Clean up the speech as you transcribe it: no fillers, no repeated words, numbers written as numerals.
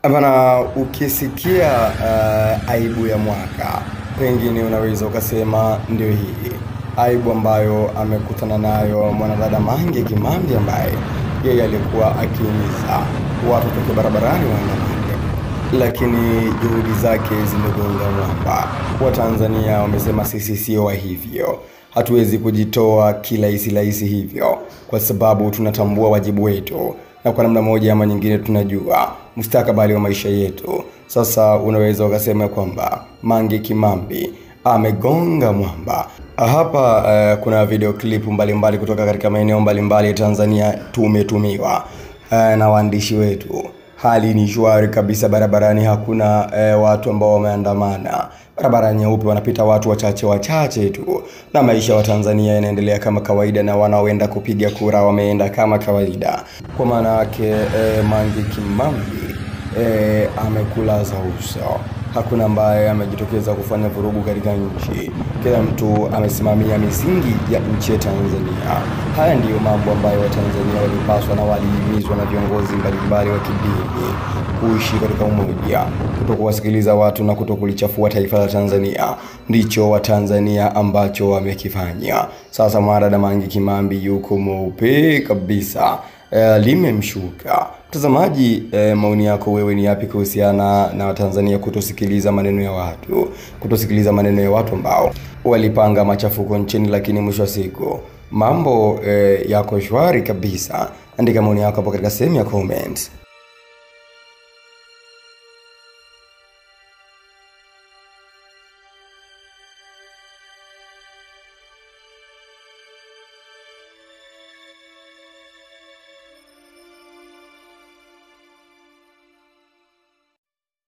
Bana, ukisikia aibu ya mwaka, pengine unaweza ukasema ndio hii aibu ambayo amekutana nayo mwanadada Mange Kimambi, ambaye yeye alikuwa akihimiza watu toke barabarani waandamane, lakini juhudi zake zimegonga mwamba. Watanzania wamesema sisi sio wa hivyo, hatuwezi kujitoa kirahisi hivyo, kwa sababu tunatambua wajibu wetu, na kwa namna moja ama nyingine tunajua mustakabali wa maisha yetu. Sasa unaweza ukasema kwamba Mange Kimambi amegonga mwamba. Hapa kuna video clip mbalimbali kutoka katika maeneo mbalimbali ya Tanzania tumetumiwa na waandishi wetu. Hali ni shwari kabisa barabarani, hakuna watu ambao wameandamana. Barabara nyeupe wanapita watu wachache tu, na maisha wa Tanzania yanaendelea kama kawaida, na wanaoenda kupiga kura wameenda kama kawaida. Kwa maana yake Mange Kimambi amekulaza uso. Hakuna ambaye amejitokeza kufanya vurugu katika nchi. Kila mtu amesimamia misingi ya nchi ya Tanzania. Haya ndiyo mambo ambayo Watanzania walipaswa na walihimizwa na viongozi mbalimbali wa kidini: kuishi katika umoja, kutokuwasikiliza watu na kutokulichafua taifa la Tanzania. Ndicho Watanzania ambacho wamekifanya. Sasa mwanadada Mange Kimambi yuko mweupe kabisa, limemshuka. Mtazamaji, maoni yako wewe ni yapi kuhusiana na Watanzania kutosikiliza maneno ya watu, kutosikiliza maneno ya watu ambao walipanga machafuko nchini, lakini mwisho wa siku mambo yako shwari kabisa? Andika maoni yako hapo katika sehemu ya comments.